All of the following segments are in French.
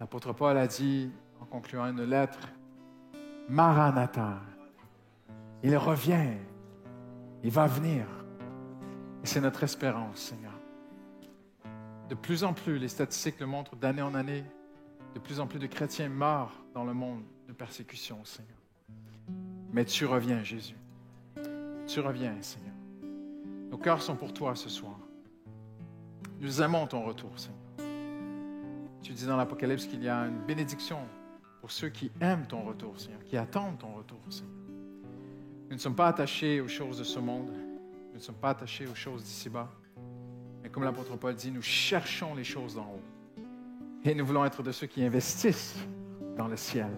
L'apôtre Paul a dit, en concluant une lettre, « Maranatha, il revient, il va venir. » Et c'est notre espérance, Seigneur. De plus en plus, les statistiques le montrent d'année en année, de plus en plus de chrétiens meurent dans le monde de persécution, Seigneur. Mais tu reviens, Jésus. Tu reviens, Seigneur. Nos cœurs sont pour toi ce soir. Nous aimons ton retour, Seigneur. Tu dis dans l'Apocalypse qu'il y a une bénédiction pour ceux qui aiment ton retour, Seigneur, qui attendent ton retour, Seigneur. Nous ne sommes pas attachés aux choses de ce monde. Nous ne sommes pas attachés aux choses d'ici-bas. Mais comme l'apôtre Paul dit, nous cherchons les choses d'en haut. Et nous voulons être de ceux qui investissent dans le ciel.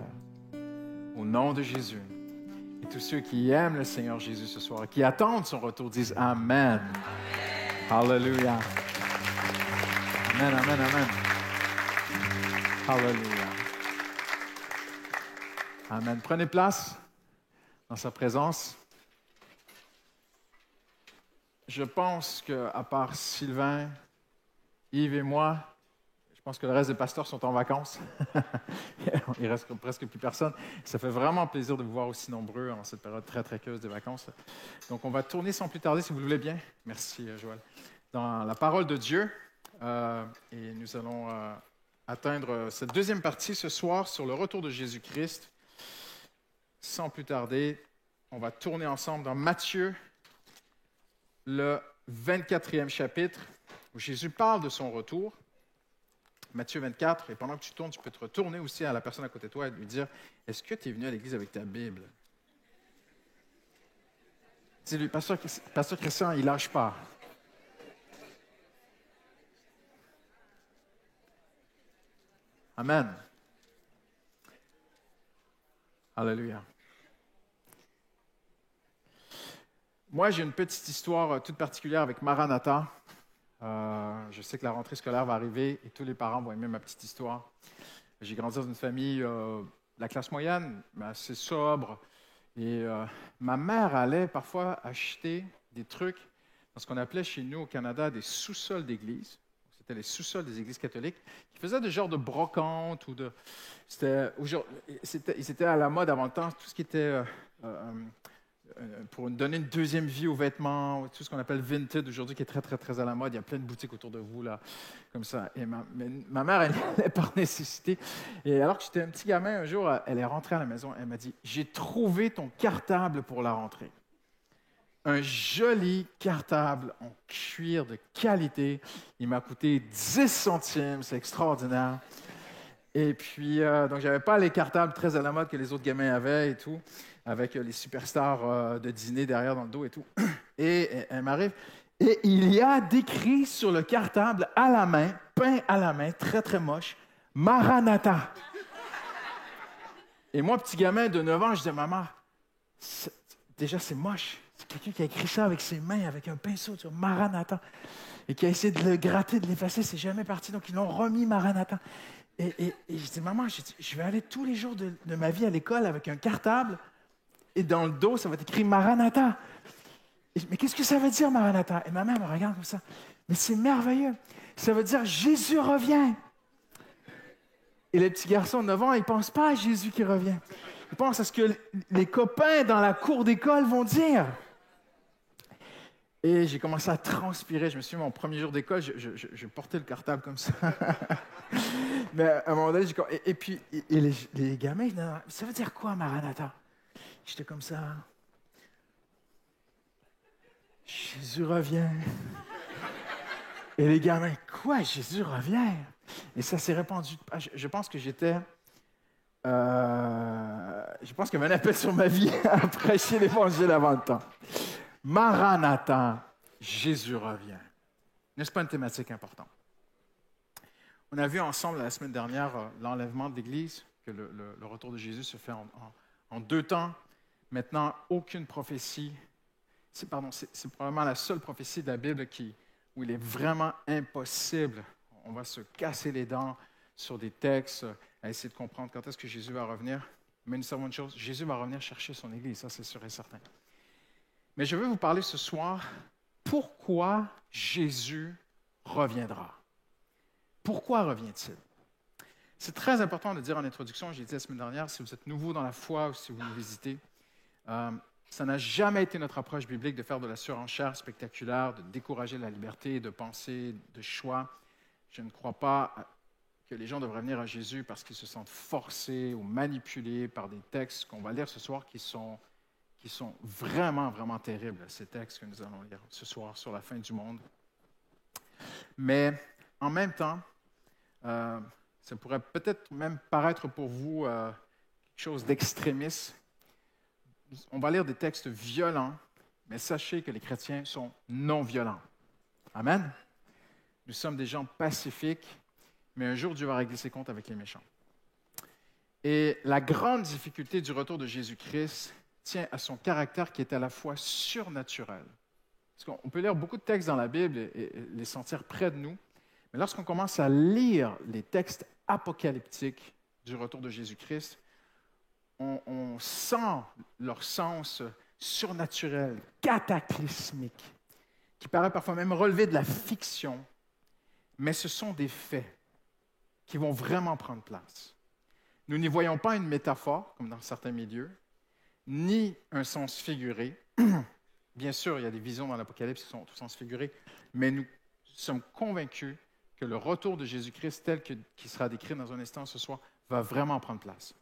Au nom de Jésus. Et tous ceux qui aiment le Seigneur Jésus ce soir, qui attendent son retour, disent Amen. Alléluia. Amen, amen, amen. Alléluia. Amen. Prenez place dans sa présence. Je pense qu'à part Sylvain, Yves et moi, je pense que le reste des pasteurs sont en vacances. Il ne reste presque plus personne. Ça fait vraiment plaisir de vous voir aussi nombreux en cette période très, très curieuse des vacances. Donc, on va tourner sans plus tarder, si vous le voulez bien. Merci, Joël. Dans la parole de Dieu. Et nous allons atteindre cette deuxième partie ce soir sur le retour de Jésus-Christ. Sans plus tarder, on va tourner ensemble dans Matthieu, le 24e chapitre, où Jésus parle de son retour. Matthieu 24, et pendant que tu tournes, tu peux te retourner aussi à la personne à côté de toi et lui dire, est-ce que tu es venu à l'église avec ta Bible? Dis-lui, Pasteur Christian, il ne lâche pas. Amen. Alléluia. Moi, j'ai une petite histoire toute particulière avec Maranatha. Je sais que la rentrée scolaire va arriver et tous les parents vont aimer ma petite histoire. J'ai grandi dans une famille de la classe moyenne, mais assez sobre. Et ma mère allait parfois acheter des trucs dans ce qu'on appelait chez nous au Canada des sous-sols d'église. C'était les sous-sols des églises catholiques qui faisaient des genres de brocantes ou de... C'était à la mode avant le temps, tout ce qui était... pour donner une deuxième vie aux vêtements, tout ce qu'on appelle vintage aujourd'hui, qui est très, très, très à la mode. Il y a plein de boutiques autour de vous, là, comme ça. Et ma mère, elle allait par nécessité. Et alors que j'étais un petit gamin, un jour, elle est rentrée à la maison, elle m'a dit, « J'ai trouvé ton cartable pour la rentrée. » Un joli cartable en cuir de qualité. Il m'a coûté 10 centimes, c'est extraordinaire. Et puis, donc, je n'avais pas les cartables très à la mode que les autres gamins avaient et tout, avec les superstars de dîner derrière dans le dos et tout. Et elle m'arrive, et il y a décrit sur le cartable à la main, peint à la main, très, très moche, « Maranatha ». Et moi, petit gamin de 9 ans, je disais, « Maman, déjà, c'est moche. C'est quelqu'un qui a écrit ça avec ses mains, avec un pinceau, sur Maranatha, et qui a essayé de le gratter, de l'effacer, c'est jamais parti. Donc, ils l'ont remis Maranatha. » Et je dis, maman, je vais aller tous les jours de ma vie à l'école avec un cartable et dans le dos, ça va être écrit Maranatha. Mais qu'est-ce que ça veut dire, Maranatha? Et ma mère me regarde comme ça. Mais c'est merveilleux. Ça veut dire Jésus revient. Et les petits garçons de 9 ans, ils ne pensent pas à Jésus qui revient. Ils pensent à ce que les copains dans la cour d'école vont dire. Et j'ai commencé à transpirer. Je me suis dit, mon premier jour d'école, je portais le cartable comme ça. Mais à un moment donné, et puis les gamins, ils disaient, ça veut dire quoi, Maranatha? J'étais comme ça. Jésus revient. Et les gamins, quoi, Jésus revient? Et ça s'est répandu. Je pense que j'étais... je pense qu'il y avait un appel sur ma vie à prêcher l'Évangile avant le temps. Maranatha, Jésus revient. N'est-ce pas une thématique importante? On a vu ensemble la semaine dernière l'enlèvement de l'Église, que le retour de Jésus se fait en 2 temps. Maintenant, aucune prophétie, c'est probablement la seule prophétie de la Bible où il est vraiment impossible. On va se casser les dents sur des textes, à essayer de comprendre quand est-ce que Jésus va revenir. Mais nous savons une chose, Jésus va revenir chercher son Église, ça c'est sûr et certain. Mais je veux vous parler ce soir, pourquoi Jésus reviendra? Pourquoi revient-il? C'est très important de dire en introduction, j'ai dit la semaine dernière, si vous êtes nouveau dans la foi ou si vous nous visitez, ça n'a jamais été notre approche biblique de faire de la surenchère spectaculaire, de décourager la liberté de pensée, de choix. Je ne crois pas que les gens devraient venir à Jésus parce qu'ils se sentent forcés ou manipulés par des textes qu'on va lire ce soir qui sont vraiment, vraiment terribles, ces textes que nous allons lire ce soir sur la fin du monde. Mais en même temps, ça pourrait peut-être même paraître pour vous quelque chose d'extrémiste. On va lire des textes violents, mais sachez que les chrétiens sont non violents. Amen. Nous sommes des gens pacifiques, mais un jour Dieu va régler ses comptes avec les méchants. Et la grande difficulté du retour de Jésus-Christ tient à son caractère qui est à la fois surnaturel. Parce qu'on peut lire beaucoup de textes dans la Bible et les sentir près de nous, mais lorsqu'on commence à lire les textes apocalyptiques du retour de Jésus-Christ, on sent leur sens surnaturel, cataclysmique, qui paraît parfois même relever de la fiction, mais ce sont des faits qui vont vraiment prendre place. Nous n'y voyons pas une métaphore, comme dans certains milieux, ni un sens figuré. Bien sûr, il y a des visions dans l'Apocalypse qui sont au sens figuré, mais nous sommes convaincus que le retour de Jésus-Christ, qui sera décrit dans un instant ce soir, va vraiment prendre place.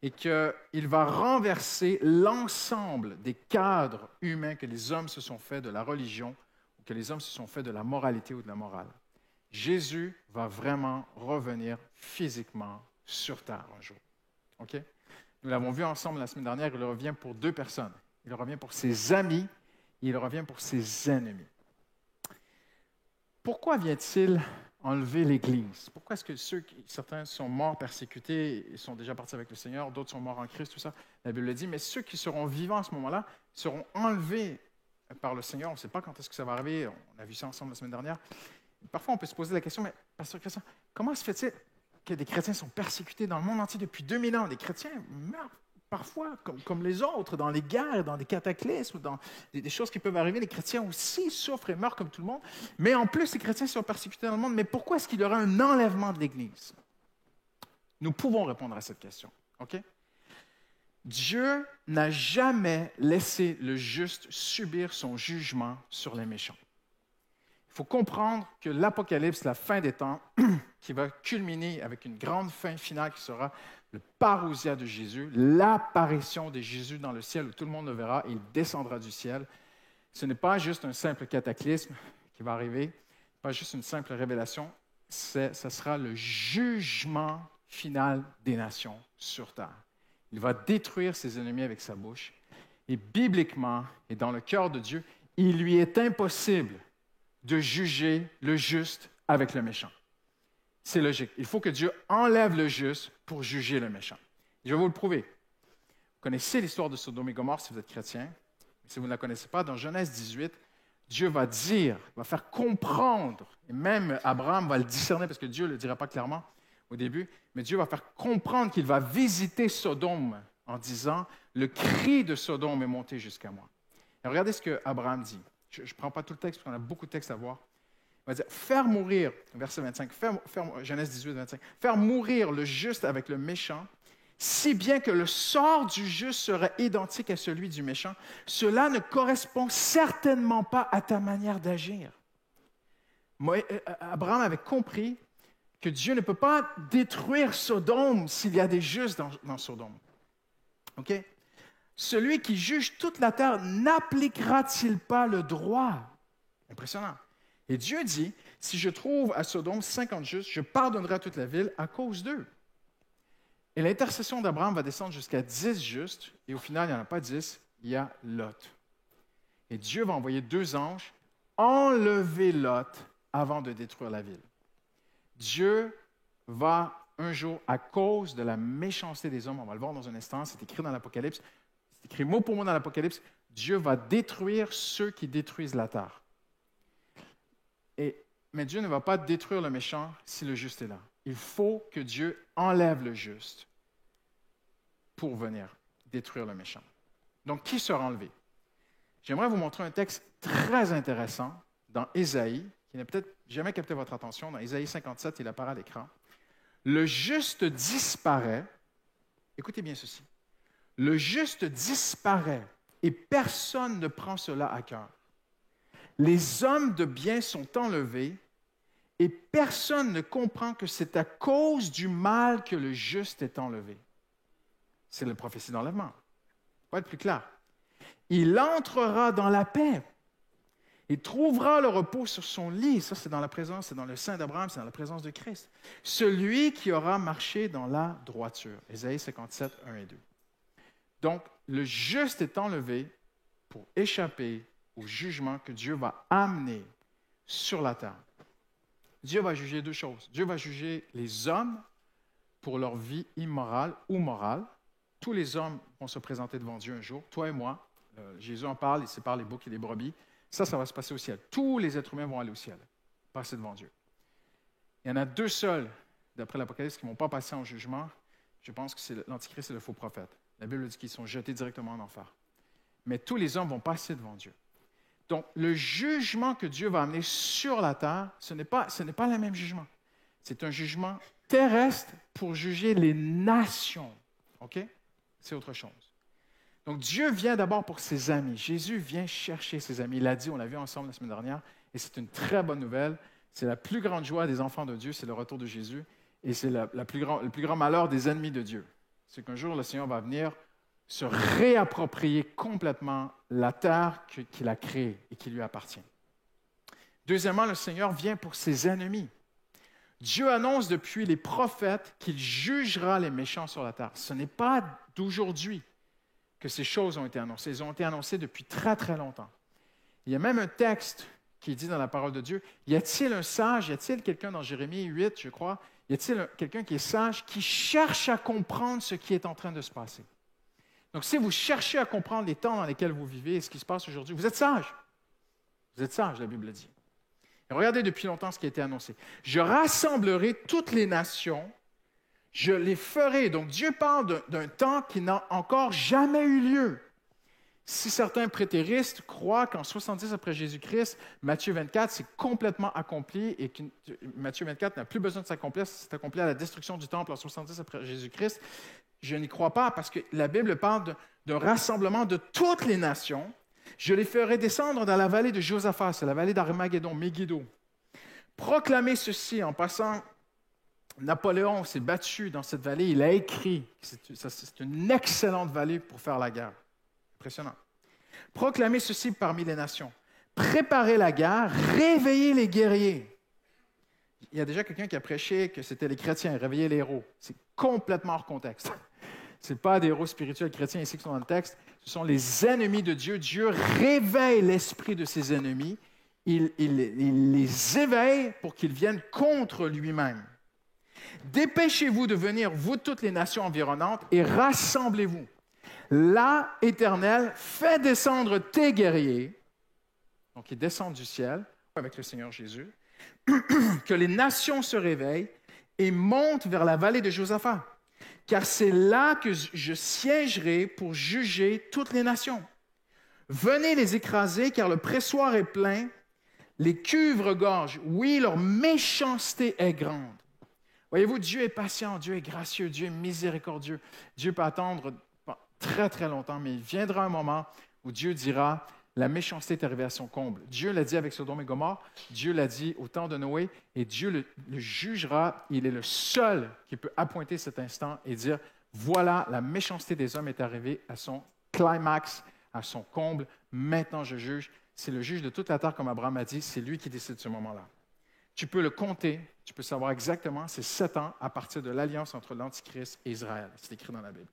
Et qu'il va renverser l'ensemble des cadres humains que les hommes se sont faits de la religion, ou que les hommes se sont faits de la moralité ou de la morale. Jésus va vraiment revenir physiquement sur terre un jour. OK? Nous l'avons vu ensemble la semaine dernière, il revient pour deux personnes. Il revient pour ses amis et il revient pour ses ennemis. Pourquoi vient-il enlever l'Église? Pourquoi est-ce que certains sont morts persécutés et sont déjà partis avec le Seigneur, d'autres sont morts en Christ, tout ça? La Bible le dit, mais ceux qui seront vivants à ce moment-là seront enlevés par le Seigneur. On ne sait pas quand est-ce que ça va arriver. On a vu ça ensemble la semaine dernière. Parfois, on peut se poser la question, mais Pasteur Christian, comment se fait-il que des chrétiens sont persécutés dans le monde entier depuis 2000 ans? Des chrétiens meurent parfois comme les autres, dans les guerres, dans des cataclysmes, dans des choses qui peuvent arriver. Les chrétiens aussi souffrent et meurent comme tout le monde. Mais en plus, les chrétiens sont persécutés dans le monde. Mais pourquoi est-ce qu'il y aura un enlèvement de l'Église? Nous pouvons répondre à cette question. OK? Dieu n'a jamais laissé le juste subir son jugement sur les méchants. Il faut comprendre que l'Apocalypse, la fin des temps, qui va culminer avec une grande fin finale qui sera le parousia de Jésus, l'apparition de Jésus dans le ciel où tout le monde le verra et il descendra du ciel. Ce n'est pas juste un simple cataclysme qui va arriver, pas juste une simple révélation, ce sera le jugement final des nations sur terre. Il va détruire ses ennemis avec sa bouche et bibliquement et dans le cœur de Dieu, il lui est impossible de juger le juste avec le méchant. C'est logique. Il faut que Dieu enlève le juste pour juger le méchant. Je vais vous le prouver. Vous connaissez l'histoire de Sodome et Gomorrhe si vous êtes chrétien. Si vous ne la connaissez pas, dans Genèse 18, Dieu va dire, va faire comprendre, et même Abraham va le discerner parce que Dieu ne le dira pas clairement au début, mais Dieu va faire comprendre qu'il va visiter Sodome en disant « Le cri de Sodome est monté jusqu'à moi ». Et regardez ce qu'Abraham dit. Je ne prends pas tout le texte parce qu'on a beaucoup de textes à voir. Il va dire, faire mourir, verset 25, Genèse 18, 25, faire mourir le juste avec le méchant, si bien que le sort du juste serait identique à celui du méchant, cela ne correspond certainement pas à ta manière d'agir. Abraham avait compris que Dieu ne peut pas détruire Sodome s'il y a des justes dans Sodome. OK? Celui qui juge toute la terre n'appliquera-t-il pas le droit? Impressionnant. Et Dieu dit, si je trouve à Sodome 50 justes, je pardonnerai à toute la ville à cause d'eux. Et l'intercession d'Abraham va descendre jusqu'à 10 justes, et au final, il n'y en a pas 10, il y a Lot. Et Dieu va envoyer 2 anges enlever Lot avant de détruire la ville. Dieu va un jour, à cause de la méchanceté des hommes, on va le voir dans un instant, c'est écrit dans l'Apocalypse, c'est écrit mot pour mot dans l'Apocalypse, Dieu va détruire ceux qui détruisent la terre. Mais Dieu ne va pas détruire le méchant si le juste est là. Il faut que Dieu enlève le juste pour venir détruire le méchant. Donc, qui sera enlevé? J'aimerais vous montrer un texte très intéressant dans Ésaïe, qui n'a peut-être jamais capté votre attention. Dans Ésaïe 57, il apparaît à l'écran. Le juste disparaît. Écoutez bien ceci. Le juste disparaît et personne ne prend cela à cœur. Les hommes de bien sont enlevés et personne ne comprend que c'est à cause du mal que le juste est enlevé. C'est la prophétie d'enlèvement. Pour être plus clair. Il entrera dans la paix. Il trouvera le repos sur son lit. Ça, c'est dans la présence, c'est dans le sein d'Abraham, c'est dans la présence de Christ. Celui qui aura marché dans la droiture. Ésaïe 57, 1 et 2. Donc, le juste est enlevé pour échapper au jugement que Dieu va amener sur la terre. Dieu va juger deux choses. Dieu va juger les hommes pour leur vie immorale ou morale. Tous les hommes vont se présenter devant Dieu un jour, toi et moi. Jésus en parle, il sépare les boucs et les brebis. Ça va se passer au ciel. Tous les êtres humains vont aller au ciel, passer devant Dieu. Il y en a deux seuls, d'après l'Apocalypse, qui ne vont pas passer en jugement. Je pense que c'est l'Antichrist et le faux prophète. La Bible dit qu'ils sont jetés directement en enfer. Mais tous les hommes vont passer devant Dieu. Donc, le jugement que Dieu va amener sur la terre, ce n'est pas le même jugement. C'est un jugement terrestre pour juger les nations. OK? C'est autre chose. Donc, Dieu vient d'abord pour ses amis. Jésus vient chercher ses amis. Il l'a dit, on l'a vu ensemble la semaine dernière, et c'est une très bonne nouvelle. C'est la plus grande joie des enfants de Dieu, c'est le retour de Jésus, et c'est le plus grand malheur des ennemis de Dieu. C'est qu'un jour, le Seigneur va venir se réapproprier complètement la terre qu'il a créée et qui lui appartient. Deuxièmement, le Seigneur vient pour ses ennemis. Dieu annonce depuis les prophètes qu'il jugera les méchants sur la terre. Ce n'est pas d'aujourd'hui que ces choses ont été annoncées. Elles ont été annoncées depuis très, très longtemps. Il y a même un texte qui dit dans la parole de Dieu, y a-t-il un sage, y a-t-il quelqu'un dans Jérémie 8, je crois, y a-t-il quelqu'un qui est sage, qui cherche à comprendre ce qui est en train de se passer? Donc, si vous cherchez à comprendre les temps dans lesquels vous vivez et ce qui se passe aujourd'hui, vous êtes sage. Vous êtes sage, la Bible dit. Et regardez depuis longtemps ce qui a été annoncé. Je rassemblerai toutes les nations, je les ferai. Donc, Dieu parle d'un temps qui n'a encore jamais eu lieu. Si certains prétéristes croient qu'en 70 après Jésus-Christ, Matthieu 24, c'est complètement accompli et que Matthieu 24 n'a plus besoin de s'accomplir, c'est accompli à la destruction du temple en 70 après Jésus-Christ, je n'y crois pas parce que la Bible parle d'un rassemblement de toutes les nations. Je les ferai descendre dans la vallée de Josaphat, c'est la vallée d'Armageddon, Megiddo. Proclamez ceci en passant. Napoléon s'est battu dans cette vallée, il a écrit, c'est une excellente vallée pour faire la guerre. Impressionnant. Proclamez ceci parmi les nations. Préparez la guerre, réveillez les guerriers. Il y a déjà quelqu'un qui a prêché que c'était les chrétiens, réveiller les héros. C'est complètement hors contexte. Ce n'est pas des héros spirituels chrétiens ici qui sont dans le texte. Ce sont les ennemis de Dieu. Dieu réveille l'esprit de ses ennemis. Il les éveille pour qu'ils viennent contre lui-même. Dépêchez-vous de venir, vous toutes les nations environnantes, et rassemblez-vous. Là, Éternel, fais descendre tes guerriers, donc ils descendent du ciel avec le Seigneur Jésus, que les nations se réveillent et montent vers la vallée de Josaphat, car c'est là que je siégerai pour juger toutes les nations. Venez les écraser, car le pressoir est plein, les cuves regorgent. Oui, leur méchanceté est grande. Voyez-vous, Dieu est patient, Dieu est gracieux, Dieu est miséricordieux. Dieu peut attendre très, très longtemps, mais il viendra un moment où Dieu dira, la méchanceté est arrivée à son comble. Dieu l'a dit avec Sodome et Gomorrhe, Dieu l'a dit au temps de Noé, et Dieu le jugera. Il est le seul qui peut appointer cet instant et dire, voilà, la méchanceté des hommes est arrivée à son climax, à son comble. Maintenant, je juge. C'est le juge de toute la terre, comme Abraham a dit, c'est lui qui décide ce moment-là. Tu peux le compter, tu peux savoir exactement, c'est 7 ans à partir de l'alliance entre l'Antichrist et Israël. C'est écrit dans la Bible.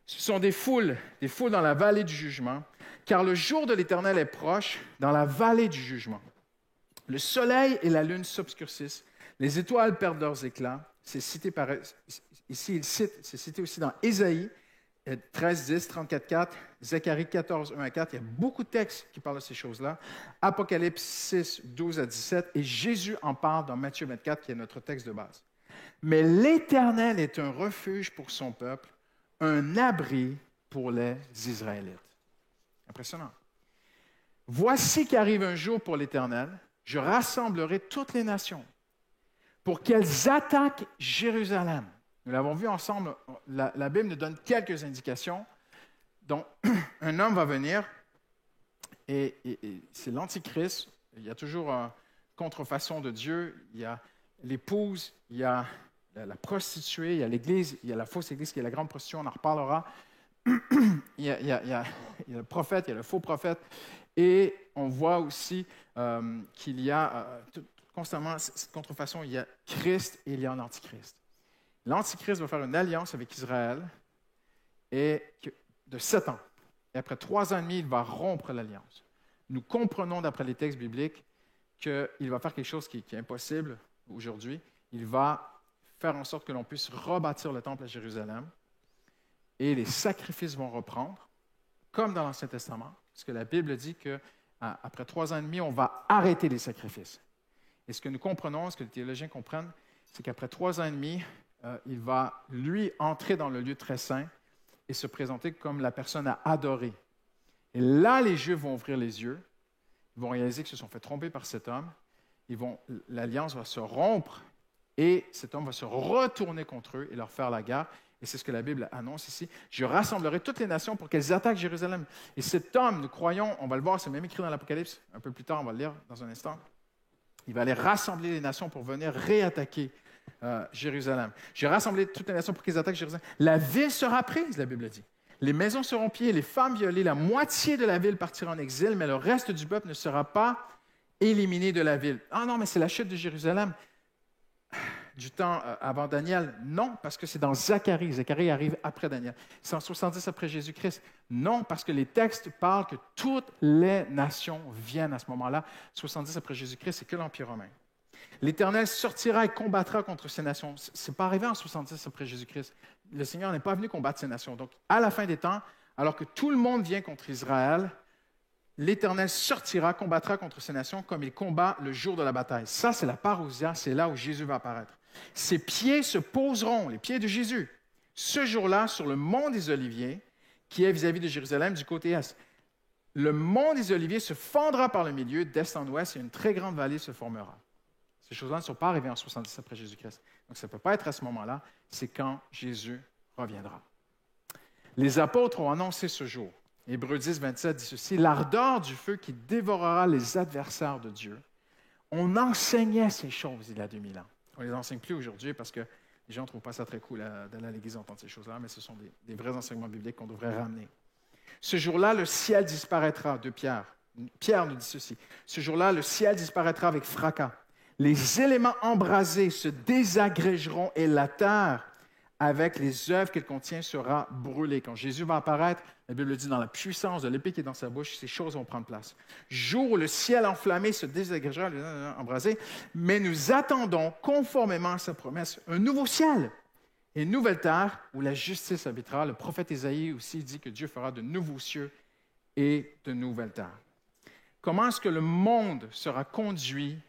Ce sont des foules dans la vallée du jugement, car le jour de l'Éternel est proche dans la vallée du jugement. Le soleil et la lune s'obscurcissent, les étoiles perdent leurs éclats. C'est cité c'est cité aussi dans Ésaïe 13, 10, 34, 4, Zacharie 14, 1 à 4. Il y a beaucoup de textes qui parlent de ces choses-là. Apocalypse 6, 12 à 17. Et Jésus en parle dans Matthieu 24, qui est notre texte de base. Mais l'Éternel est un refuge pour son peuple, un abri pour les Israélites. Impressionnant. Voici qu'arrive un jour pour l'Éternel, je rassemblerai toutes les nations. pour qu'elles attaquent Jérusalem. Nous l'avons vu ensemble, la Bible nous donne quelques indications. Donc, un homme va venir et c'est l'Antichrist. Il y a toujours une contrefaçon de Dieu. Il y a l'épouse, il y a la prostituée, il y a l'Église, il y a la fausse Église qui est la grande prostituée, on en reparlera. Il y a le prophète, il y a le faux prophète. Et on voit aussi qu'il y a constamment cette contrefaçon. Il y a Christ et il y a l'Antichrist. L'Antichrist va faire une alliance avec Israël de 7 ans. Et après 3 ans et demi, il va rompre l'alliance. Nous comprenons, d'après les textes bibliques, qu'il va faire quelque chose qui est impossible aujourd'hui. Il va faire en sorte que l'on puisse rebâtir le temple à Jérusalem et les sacrifices vont reprendre, comme dans l'Ancien Testament, parce que la Bible dit qu'après 3 ans et demi, on va arrêter les sacrifices. Et ce que nous comprenons, ce que les théologiens comprennent, c'est qu'après 3 ans et demi, il va, lui, entrer dans le lieu très saint et se présenter comme la personne à adorer. Et là, les Juifs vont ouvrir les yeux, ils vont réaliser qu'ils se sont fait tromper par cet homme, l'alliance va se rompre et cet homme va se retourner contre eux et leur faire la guerre. Et c'est ce que la Bible annonce ici. Je rassemblerai toutes les nations pour qu'elles attaquent Jérusalem. Et cet homme, nous croyons, on va le voir, c'est même écrit dans l'Apocalypse, un peu plus tard, on va le lire dans un instant, il va aller rassembler les nations pour venir réattaquer Jérusalem. J'ai rassemblé toutes les nations pour qu'elles attaquent Jérusalem. La ville sera prise, la Bible dit. Les maisons seront pillées, les femmes violées, la moitié de la ville partira en exil, mais le reste du peuple ne sera pas éliminé de la ville. Ah non, mais c'est la chute de Jérusalem du temps avant Daniel. Non, parce que c'est dans Zacharie. Zacharie arrive après Daniel. C'est en 70 après Jésus-Christ. Non, parce que les textes parlent que toutes les nations viennent à ce moment-là. 70 après Jésus-Christ, c'est que l'Empire romain. L'Éternel sortira et combattra contre ces nations. Ce n'est pas arrivé en 70 après Jésus-Christ. Le Seigneur n'est pas venu combattre ces nations. Donc, à la fin des temps, alors que tout le monde vient contre Israël, l'Éternel sortira, combattra contre ces nations comme il combat le jour de la bataille. Ça, c'est la parousia, c'est là où Jésus va apparaître. Ses pieds se poseront, les pieds de Jésus, ce jour-là sur le mont des Oliviers, qui est vis-à-vis de Jérusalem du côté est. Le mont des Oliviers se fendra par le milieu, d'est en ouest, et une très grande vallée se formera. Ces choses-là ne sont pas arrivées en 70 après Jésus-Christ. Donc, ça ne peut pas être à ce moment-là, c'est quand Jésus reviendra. Les apôtres ont annoncé ce jour. Hébreux 10, 27 dit ceci, « L'ardeur du feu qui dévorera les adversaires de Dieu. » On enseignait ces choses il y a 2000 ans. On ne les enseigne plus aujourd'hui parce que les gens ne trouvent pas ça très cool d'aller à l'église entendre ces choses-là, mais ce sont des vrais enseignements bibliques qu'on devrait ramener. Ce jour-là, le ciel disparaîtra, de Pierre. Pierre nous dit ceci, « Ce jour-là, le ciel disparaîtra avec fracas. Les éléments embrasés se désagrégeront et la terre, avec les œuvres qu'elle contient, sera brûlée. » Quand Jésus va apparaître, la Bible dit, dans la puissance de l'épée qui est dans sa bouche, ces choses vont prendre place. Jour où le ciel enflammé se désagrégera, embrasé, mais nous attendons, conformément à sa promesse, un nouveau ciel et une nouvelle terre où la justice habitera. Le prophète Ésaïe aussi dit que Dieu fera de nouveaux cieux et de nouvelles terres. Comment est-ce que le monde sera conduit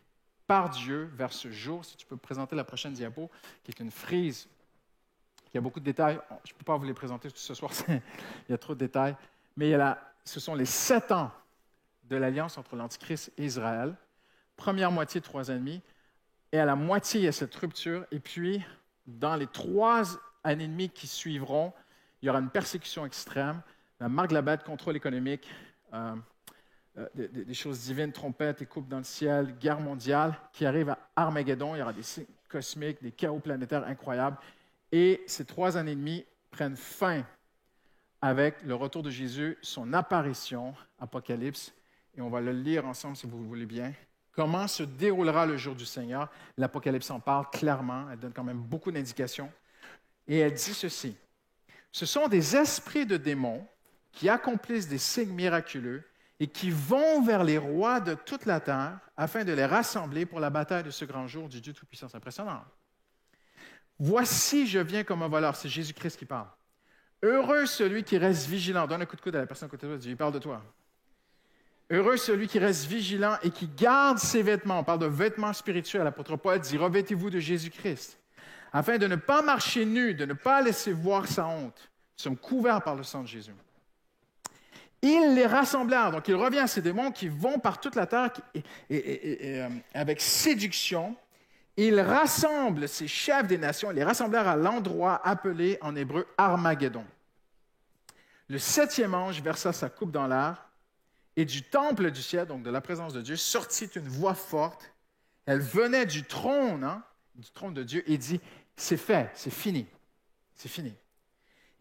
par Dieu vers ce jour? Si tu peux présenter la prochaine diapo, qui est une frise. Il y a beaucoup de détails. Je ne peux pas vous les présenter tout ce soir, il y a trop de détails. Mais ce sont les 7 ans de l'alliance entre l'Antichrist et Israël. Première moitié, 3 ans et demi. Et à la moitié, il y a cette rupture. Et puis, dans les 3 années et demie qui suivront, il y aura une persécution extrême, la marque de la bête, contrôle économique, des choses divines, trompettes et coupes dans le ciel, guerre mondiale, qui arrive à Armageddon. Il y aura des signes cosmiques, des chaos planétaires incroyables. Et ces 3 années et demie prennent fin avec le retour de Jésus, son apparition, Apocalypse, et on va le lire ensemble si vous le voulez bien. Comment se déroulera le jour du Seigneur? L'Apocalypse en parle clairement, elle donne quand même beaucoup d'indications. Et elle dit ceci, « Ce sont des esprits de démons qui accomplissent des signes miraculeux et qui vont vers les rois de toute la terre afin de les rassembler pour la bataille de ce grand jour du Dieu Tout-Puissant. » C'est impressionnant. Voici, je viens comme un voleur. C'est Jésus-Christ qui parle. Heureux celui qui reste vigilant. Donne un coup de coude à la personne à côté de toi. Il parle de toi. Heureux celui qui reste vigilant et qui garde ses vêtements. On parle de vêtements spirituels. L'apôtre Paul dit, revêtez-vous de Jésus-Christ, afin de ne pas marcher nu, de ne pas laisser voir sa honte. Nous sommes couverts par le sang de Jésus. Ils les rassemblèrent. Donc, il revient à ces démons qui vont par toute la terre avec séduction Il rassemble ces chefs des nations, ils les rassemblèrent à l'endroit appelé en hébreu Armageddon. Le 7e ange versa sa coupe dans l'air, et du temple du ciel, donc de la présence de Dieu, sortit une voix forte. Elle venait du trône de Dieu, et dit, c'est fait, c'est fini, c'est fini.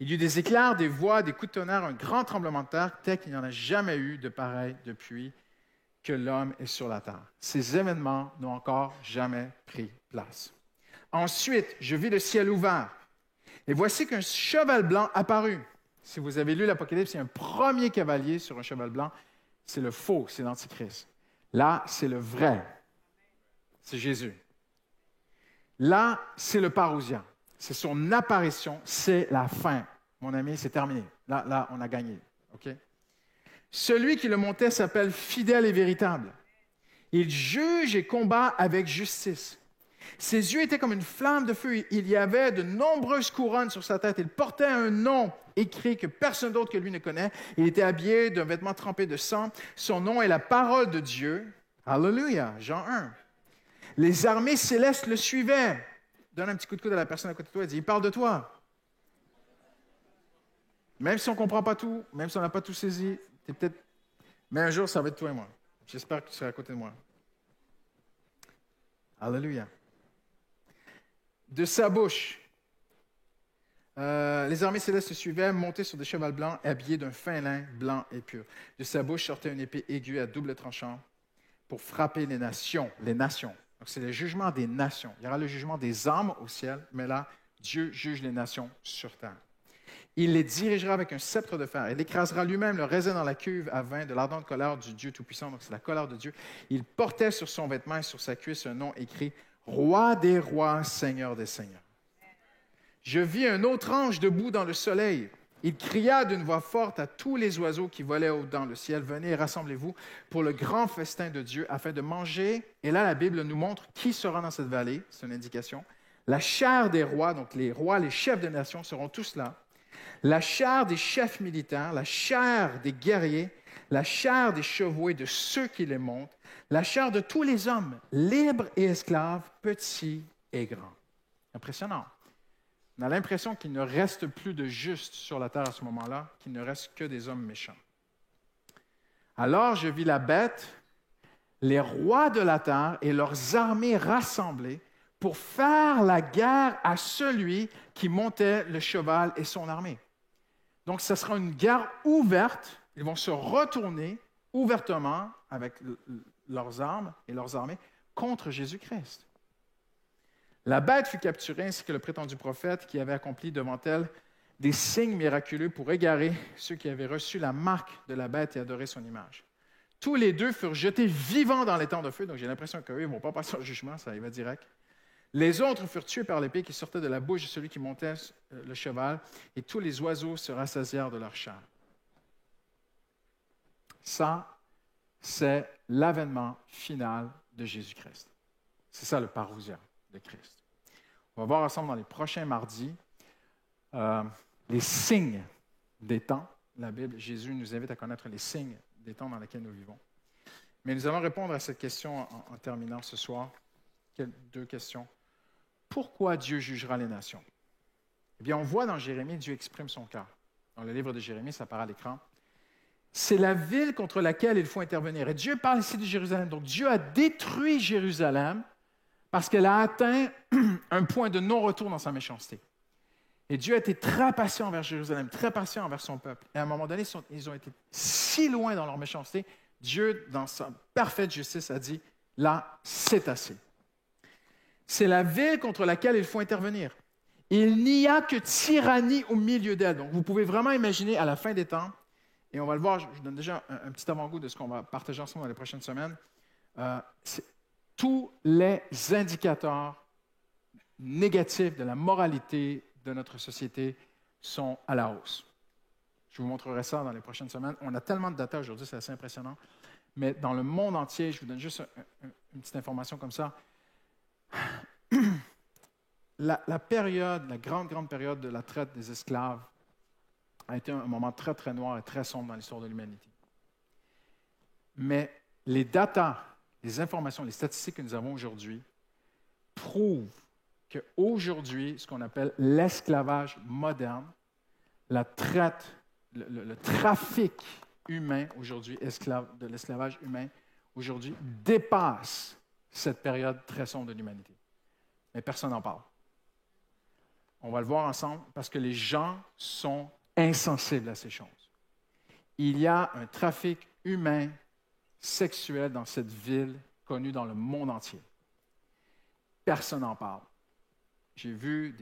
Il y eut des éclairs, des voix, des coups de tonnerre, un grand tremblement de terre, tel qu'il n'y en a jamais eu de pareil depuis que l'homme est sur la terre. Ces événements n'ont encore jamais pris place. Ensuite, je vis le ciel ouvert, et voici qu'un cheval blanc apparut. Si vous avez lu l'Apocalypse, il y a un premier cavalier sur un cheval blanc. C'est le faux, c'est l'Antichrist. Là, c'est le vrai. C'est Jésus. Là, c'est le parousia. C'est son apparition, c'est la fin. Mon ami, c'est terminé. Là, on a gagné. OK? Celui qui le montait s'appelle fidèle et véritable. Il juge et combat avec justice. Ses yeux étaient comme une flamme de feu. Il y avait de nombreuses couronnes sur sa tête. Il portait un nom écrit que personne d'autre que lui ne connaît. Il était habillé d'un vêtement trempé de sang. Son nom est la parole de Dieu. Alléluia, Jean 1. Les armées célestes le suivaient. Donne un petit coup de coude à la personne à côté de toi et dis, il parle de toi. Même si on ne comprend pas tout, même si on n'a pas tout saisi, t'es peut-être... Mais un jour, ça va être toi et moi. J'espère que tu seras à côté de moi. Alléluia. De sa bouche, les armées célestes se suivaient, montées sur des chevaux blancs, habillés d'un fin lin blanc et pur. De sa bouche sortait une épée aiguë à double tranchant pour frapper les nations. Les nations. Donc, c'est le jugement des nations. Il y aura le jugement des âmes au ciel, mais là, Dieu juge les nations sur terre. Il les dirigera avec un sceptre de fer. Il écrasera lui-même le raisin dans la cuve à vin de l'ardente colère du Dieu Tout-Puissant. Donc, c'est la colère de Dieu. Il portait sur son vêtement et sur sa cuisse un nom écrit « Roi des rois, Seigneur des seigneurs ». Je vis un autre ange debout dans le soleil. Il cria d'une voix forte à tous les oiseaux qui volaient haut dans le ciel, « Venez et rassemblez-vous pour le grand festin de Dieu afin de manger. » Et là, la Bible nous montre qui sera dans cette vallée. C'est une indication. La chair des rois, donc les rois, les chefs des nations seront tous là. La chair des chefs militaires, la chair des guerriers, la chair des chevaux et de ceux qui les montent, la chair de tous les hommes, libres et esclaves, petits et grands. Impressionnant. On a l'impression qu'il ne reste plus de justes sur la terre à ce moment-là, qu'il ne reste que des hommes méchants. Alors je vis la bête, les rois de la terre et leurs armées rassemblées pour faire la guerre à celui qui montait le cheval et son armée. Donc, ce sera une guerre ouverte. Ils vont se retourner ouvertement avec leurs armes et leurs armées contre Jésus-Christ. La bête fut capturée ainsi que le prétendu prophète qui avait accompli devant elle des signes miraculeux pour égarer ceux qui avaient reçu la marque de la bête et adoré son image. Tous les deux furent jetés vivants dans les temps de feu. Donc, j'ai l'impression qu'eux, ils ne vont pas passer au jugement, ça y va direct. Les autres furent tués par l'épée qui sortait de la bouche de celui qui montait le cheval, et tous les oiseaux se rassasièrent de leur chair. Ça, c'est l'avènement final de Jésus-Christ. C'est ça le parousia de Christ. On va voir ensemble dans les prochains mardis les signes des temps. La Bible, Jésus nous invite à connaître les signes des temps dans lesquels nous vivons. Mais nous allons répondre à cette question en terminant ce soir. Deux questions. Pourquoi Dieu jugera les nations? Eh bien, on voit dans Jérémie, Dieu exprime son cœur. Dans le livre de Jérémie, ça apparaît à l'écran. C'est la ville contre laquelle il faut intervenir. Et Dieu parle ici de Jérusalem. Donc, Dieu a détruit Jérusalem parce qu'elle a atteint un point de non-retour dans sa méchanceté. Et Dieu a été très patient envers Jérusalem, très patient envers son peuple. Et à un moment donné, ils ont été si loin dans leur méchanceté, Dieu, dans sa parfaite justice, a dit, là, c'est assez. C'est la ville contre laquelle il faut intervenir. Il n'y a que tyrannie au milieu d'elle. Donc, vous pouvez vraiment imaginer à la fin des temps, et on va le voir, je donne déjà un petit avant-goût de ce qu'on va partager ensemble dans les prochaines semaines, tous les indicateurs négatifs de la moralité de notre société sont à la hausse. Je vous montrerai ça dans les prochaines semaines. On a tellement de data aujourd'hui, c'est assez impressionnant. Mais dans le monde entier, je vous donne juste une petite information comme ça. La grande période de la traite des esclaves a été un moment très, très noir et très sombre dans l'histoire de l'humanité. Mais les datas, les informations, les statistiques que nous avons aujourd'hui prouve qu'aujourd'hui, ce qu'on appelle l'esclavage moderne, la traite, le trafic humain aujourd'hui, de l'esclavage humain aujourd'hui, dépasse cette période très sombre de l'humanité. Mais personne n'en parle. On va le voir ensemble parce que les gens sont insensibles à ces choses. Il y a un trafic humain sexuel dans cette ville connue dans le monde entier. Personne n'en parle. J'ai vu,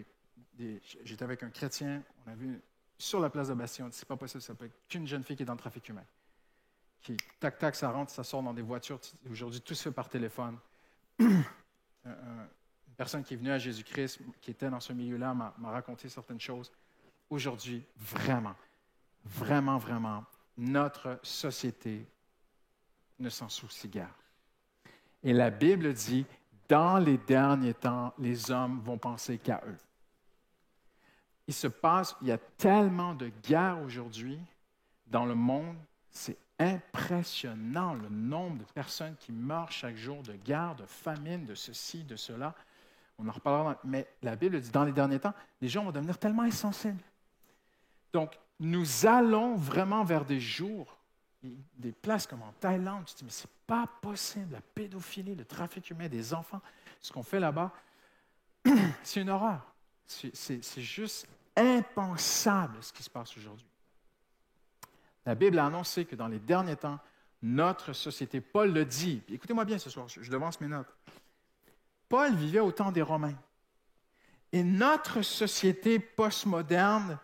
j'étais avec un chrétien, on a vu sur la place de Bastion, c'est pas possible, ça peut être qu'une jeune fille qui est dans le trafic humain. Qui, tac, tac, ça rentre, ça sort dans des voitures. Aujourd'hui, tout se fait par téléphone. Une personne qui est venue à Jésus-Christ, qui était dans ce milieu-là, m'a raconté certaines choses. Aujourd'hui, vraiment, vraiment, vraiment, notre société ne s'en soucie guère. Et la Bible dit, dans les derniers temps, les hommes vont penser qu'à eux. Il y a tellement de guerres aujourd'hui dans le monde, c'est impressionnant le nombre de personnes qui meurent chaque jour de guerre, de famine, de ceci, de cela. On en reparlera, mais la Bible dit, dans les derniers temps, les gens vont devenir tellement insensibles. Donc, nous allons vraiment vers des jours, des places comme en Thaïlande, tu te dis, mais c'est pas possible, la pédophilie, le trafic humain des enfants, ce qu'on fait là-bas, c'est une horreur. C'est juste impensable ce qui se passe aujourd'hui. La Bible a annoncé que dans les derniers temps, notre société, Paul le dit, écoutez-moi bien ce soir, je devance mes notes. Paul vivait au temps des Romains. Et notre société postmoderne,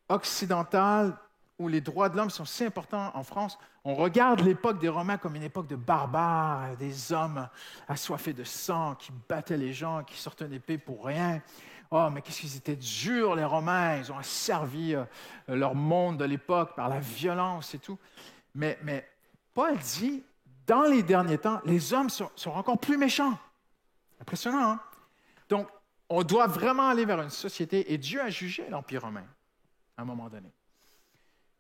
occidentale, où les droits de l'homme sont si importants en France, on regarde l'époque des Romains comme une époque de barbares, des hommes assoiffés de sang, qui battaient les gens, qui sortaient une épée pour rien. Oh, mais qu'est-ce qu'ils étaient durs, les Romains! Ils ont asservi leur monde de l'époque par la violence et tout. Mais Paul dit, dans les derniers temps, les hommes sont encore plus méchants. Impressionnant, hein? Donc, on doit vraiment aller vers une société, et Dieu a jugé l'Empire romain à un moment donné.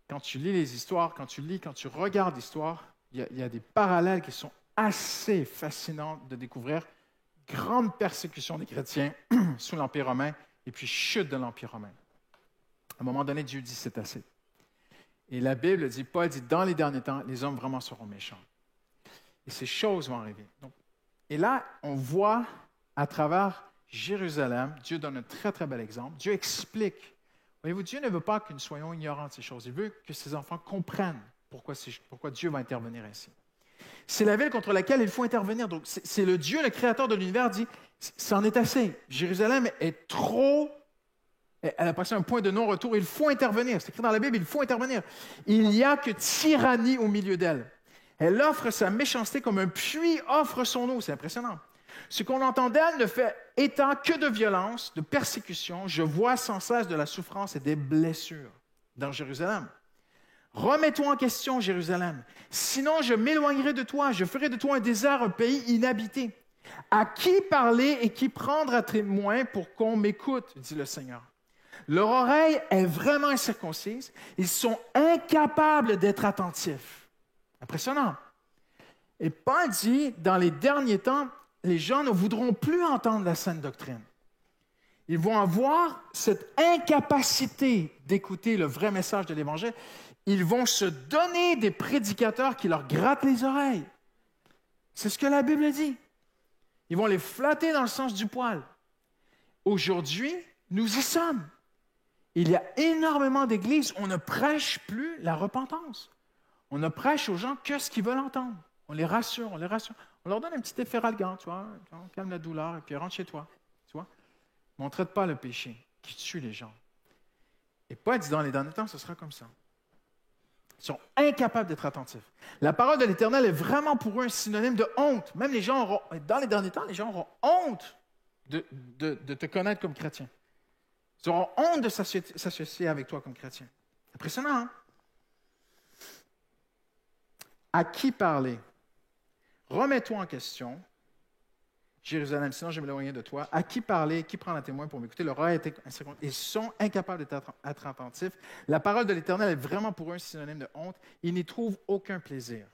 Quand tu lis les histoires, quand tu regardes l'histoire, il y a des parallèles qui sont assez fascinants de découvrir. Grande persécution des chrétiens sous l'Empire romain et puis chute de l'Empire romain. À un moment donné, Dieu dit c'est assez. Et la Bible dit, Paul dit, dans les derniers temps, les hommes vraiment seront méchants. Et ces choses vont arriver. Donc, et là, on voit à travers Jérusalem, Dieu donne un très, très bel exemple. Dieu explique. Voyez-vous, Dieu ne veut pas que nous soyons ignorants de ces choses. Il veut que ses enfants comprennent pourquoi Dieu va intervenir ainsi. C'est la ville contre laquelle il faut intervenir. Donc, c'est le Dieu, le créateur de l'univers, dit, c'en est assez. Jérusalem est trop... Elle a passé un point de non-retour. Il faut intervenir. C'est écrit dans la Bible, il faut intervenir. Il n'y a que tyrannie au milieu d'elle. Elle offre sa méchanceté comme un puits offre son eau. C'est impressionnant. Ce qu'on entend d'elle ne fait étant que de violence, de persécution. Je vois sans cesse de la souffrance et des blessures dans Jérusalem. Remets-toi en question, Jérusalem. Sinon, je m'éloignerai de toi. Je ferai de toi un désert, un pays inhabité. À qui parler et qui prendre à témoin pour qu'on m'écoute, dit le Seigneur. Leur oreille est vraiment incirconcise. Ils sont incapables d'être attentifs. Impressionnant. Et Paul dit, dans les derniers temps, les gens ne voudront plus entendre la saine doctrine. Ils vont avoir cette incapacité d'écouter le vrai message de l'Évangile. Ils vont se donner des prédicateurs qui leur grattent les oreilles. C'est ce que la Bible dit. Ils vont les flatter dans le sens du poil. Aujourd'hui, nous y sommes. Il y a énormément d'églises, on ne prêche plus la repentance. On ne prêche aux gens que ce qu'ils veulent entendre. On les rassure, on les rassure. On leur donne un petit efféralgan, tu vois, on calme la douleur et puis rentre chez toi, tu vois. Mais on ne traite pas le péché qui tue les gens. Et Paul dit dans les derniers temps, ce sera comme ça. Ils sont incapables d'être attentifs. La parole de l'Éternel est vraiment pour eux un synonyme de honte. Même les gens auront, dans les derniers temps, les gens auront honte de te connaître comme chrétien. Ils auront honte de s'associer avec toi comme chrétien. Impressionnant, hein? À qui parler? Remets-toi en question, Jérusalem, sinon je vais m'éloigner de toi. À qui parler? Qui prend un témoin pour m'écouter? Leur oreille était incertaine. Ils sont incapables d'être attentifs. La parole de l'Éternel est vraiment pour eux un synonyme de honte. Ils n'y trouvent aucun plaisir.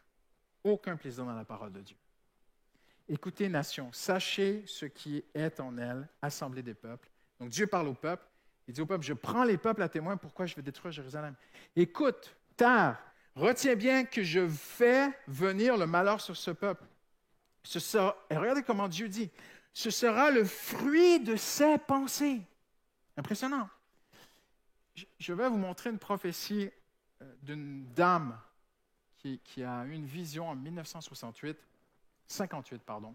Aucun plaisir dans la parole de Dieu. Écoutez, nation, sachez ce qui est en elle, assemblée des peuples. Donc Dieu parle au peuple. Il dit au peuple, je prends les peuples à témoin, pourquoi je vais détruire Jérusalem. Écoute, terre, retiens bien que je fais venir le malheur sur ce peuple. Et regardez comment Dieu dit, ce sera le fruit de ses pensées. Impressionnant. Je vais vous montrer une prophétie d'une dame qui a eu une vision en 1958, 58, pardon.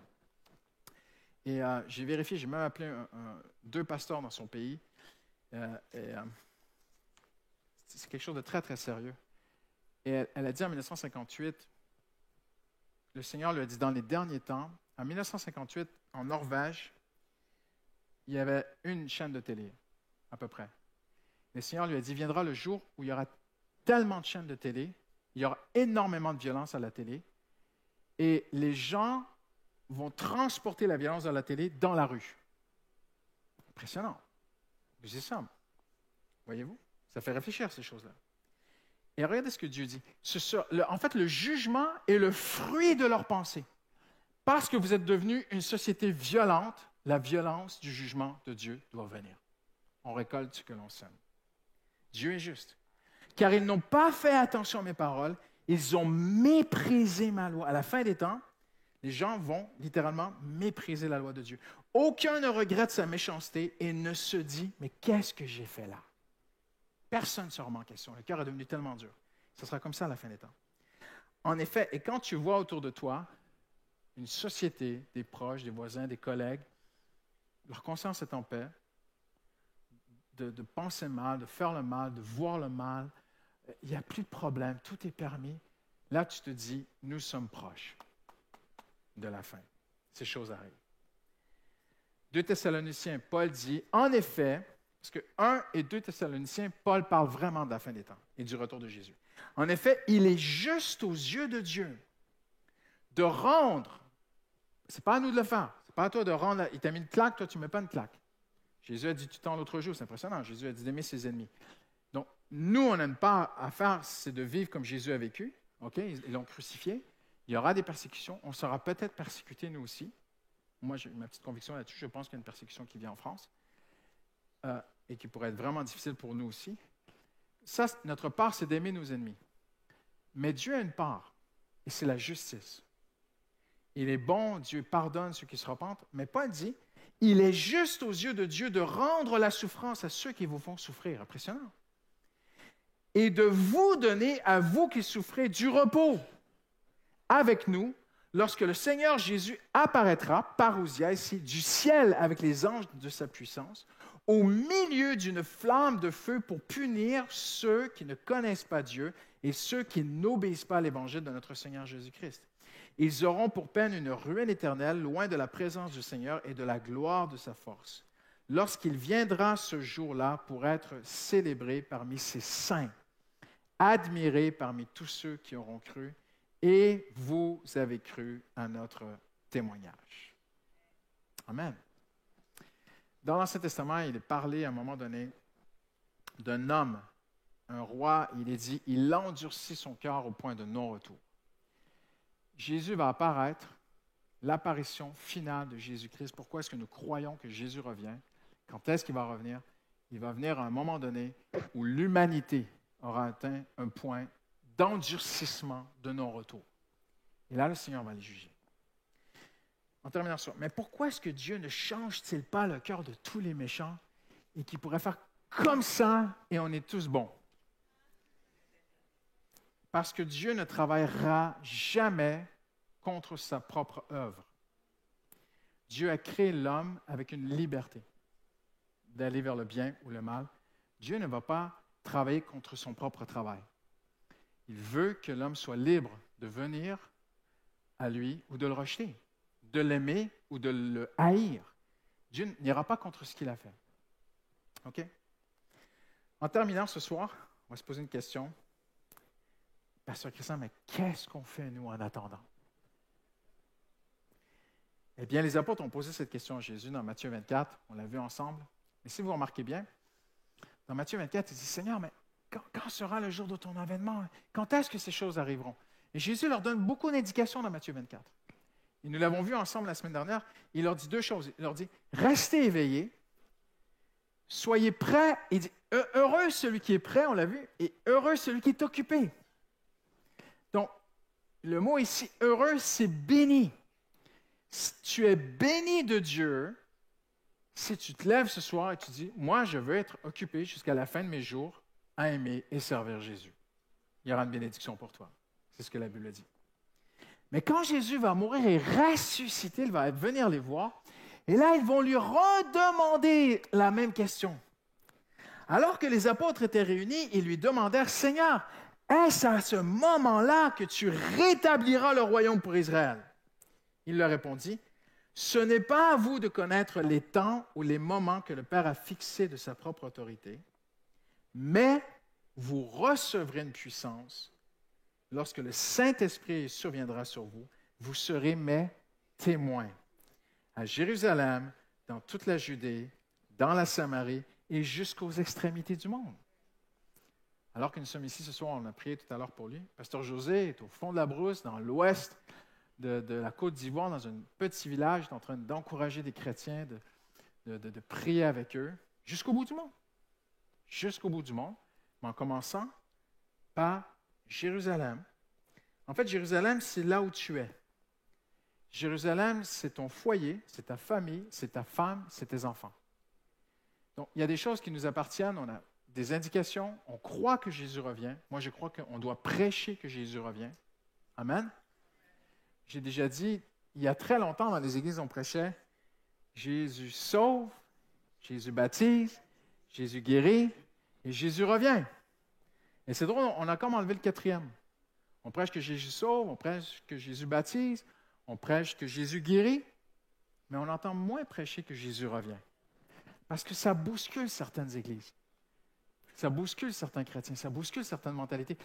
Et j'ai vérifié, j'ai même appelé deux pasteurs dans son pays. C'est quelque chose de très, très sérieux. Et elle a dit en 1958, le Seigneur lui a dit, dans les derniers temps, en 1958, en Norvège, il y avait une chaîne de télé, à peu près. Le Seigneur lui a dit, viendra le jour où il y aura tellement de chaînes de télé, il y aura énormément de violence à la télé, et les gens vont transporter la violence de la télé dans la rue. Impressionnant. C'est ça. Voyez-vous? Ça fait réfléchir ces choses-là. Et regardez ce que Dieu dit. En fait, le jugement est le fruit de leurs pensées. Parce que vous êtes devenus une société violente, la violence du jugement de Dieu doit venir. On récolte ce que l'on sème. Dieu est juste. Car ils n'ont pas fait attention à mes paroles, ils ont méprisé ma loi. À la fin des temps, les gens vont littéralement mépriser la loi de Dieu. Aucun ne regrette sa méchanceté et ne se dit, mais qu'est-ce que j'ai fait là? Personne ne se remet en question. Le cœur est devenu tellement dur. Ce sera comme ça à la fin des temps. En effet, et quand tu vois autour de toi une société, des proches, des voisins, des collègues, leur conscience est en paix, de penser mal, de faire le mal, de voir le mal, il n'y a plus de problème, tout est permis. Là, tu te dis, nous sommes proches de la fin. Ces choses arrivent. 2 Thessaloniciens, Paul dit, en effet, parce que 1 et 2 Thessaloniciens, Paul parle vraiment de la fin des temps et du retour de Jésus. En effet, il est juste aux yeux de Dieu de rendre, ce n'est pas à nous de le faire, ce n'est pas à toi de rendre, il t'a mis une claque, toi tu ne mets pas une claque. Jésus a dit, tu tends l'autre jour, c'est impressionnant, Jésus a dit d'aimer ses ennemis. Donc, nous, on n'a pas à faire, c'est de vivre comme Jésus a vécu, ok? Ils l'ont crucifié, il y aura des persécutions, on sera peut-être persécutés nous aussi. Moi, j'ai ma petite conviction là-dessus, je pense qu'il y a une persécution qui vient en France. Et qui pourrait être vraiment difficile pour nous aussi. Ça, notre part, c'est d'aimer nos ennemis. Mais Dieu a une part, et c'est la justice. Il est bon, Dieu pardonne ceux qui se repentent, mais Paul dit, il est juste aux yeux de Dieu de rendre la souffrance à ceux qui vous font souffrir. Impressionnant. Et de vous donner, à vous qui souffrez, du repos avec nous, lorsque le Seigneur Jésus apparaîtra, parousia ici, du ciel avec les anges de sa puissance, au milieu d'une flamme de feu pour punir ceux qui ne connaissent pas Dieu et ceux qui n'obéissent pas à l'Évangile de notre Seigneur Jésus-Christ. Ils auront pour peine une ruine éternelle, loin de la présence du Seigneur et de la gloire de sa force, lorsqu'il viendra ce jour-là pour être célébré parmi ses saints, admiré parmi tous ceux qui auront cru, et vous avez cru à notre témoignage. Amen. Dans l'Ancien Testament, il est parlé à un moment donné d'un homme, un roi, il est dit, il endurcit son cœur au point de non-retour. Jésus va apparaître, l'apparition finale de Jésus-Christ. Pourquoi est-ce que nous croyons que Jésus revient? Quand est-ce qu'il va revenir? Il va venir à un moment donné où l'humanité aura atteint un point d'endurcissement, de non-retour. Et là, le Seigneur va les juger. En terminant sur, mais pourquoi est-ce que Dieu ne change-t-il pas le cœur de tous les méchants et qu'il pourrait faire comme ça et on est tous bons? Parce que Dieu ne travaillera jamais contre sa propre œuvre. Dieu a créé l'homme avec une liberté d'aller vers le bien ou le mal. Dieu ne va pas travailler contre son propre travail. Il veut que l'homme soit libre de venir à lui ou de le rejeter, de l'aimer ou de le haïr. Dieu n'ira pas contre ce qu'il a fait. OK? En terminant ce soir, on va se poser une question. Pasteur Christian, mais qu'est-ce qu'on fait, nous, en attendant? Eh bien, les apôtres ont posé cette question à Jésus dans Matthieu 24. On l'a vu ensemble. Mais si vous remarquez bien, dans Matthieu 24, il dit, Seigneur, mais quand sera le jour de ton avènement? Quand est-ce que ces choses arriveront? Et Jésus leur donne beaucoup d'indications dans Matthieu 24. Et nous l'avons vu ensemble la semaine dernière, il leur dit deux choses. Il leur dit, restez éveillés, soyez prêts. Il dit, heureux celui qui est prêt, on l'a vu, et heureux celui qui est occupé. Donc, le mot ici, heureux, c'est béni. Tu es béni de Dieu si tu te lèves ce soir et tu dis, moi, je veux être occupé jusqu'à la fin de mes jours à aimer et servir Jésus. Il y aura une bénédiction pour toi. C'est ce que la Bible dit. Mais quand Jésus va mourir et ressusciter, il va venir les voir, et là, ils vont lui redemander la même question. Alors que les apôtres étaient réunis, ils lui demandèrent, « Seigneur, est-ce à ce moment-là que tu rétabliras le royaume pour Israël? » Il leur répondit, « Ce n'est pas à vous de connaître les temps ou les moments que le Père a fixés de sa propre autorité, mais vous recevrez une puissance. Lorsque le Saint-Esprit surviendra sur vous, vous serez mes témoins à Jérusalem, dans toute la Judée, dans la Samarie et jusqu'aux extrémités du monde. » Alors que nous sommes ici ce soir, on a prié tout à l'heure pour lui. Pasteur José est au fond de la brousse, dans l'ouest de la Côte d'Ivoire, dans un petit village, en train d'encourager des chrétiens, de prier avec eux, jusqu'au bout du monde. Jusqu'au bout du monde, mais en commençant par Jérusalem. En fait, Jérusalem, c'est là où tu es. Jérusalem, c'est ton foyer, c'est ta famille, c'est ta femme, c'est tes enfants. Donc, il y a des choses qui nous appartiennent, on a des indications, on croit que Jésus revient. Moi, je crois qu'on doit prêcher que Jésus revient. Amen. J'ai déjà dit, il y a très longtemps, dans les églises, on prêchait Jésus sauve, Jésus baptise, Jésus guérit et Jésus revient. Et c'est drôle, on a comme enlevé le quatrième. On prêche que Jésus sauve, on prêche que Jésus baptise, on prêche que Jésus guérit, mais on entend moins prêcher que Jésus revient. Parce que ça bouscule certaines églises. Ça bouscule certains chrétiens, ça bouscule certaines mentalités.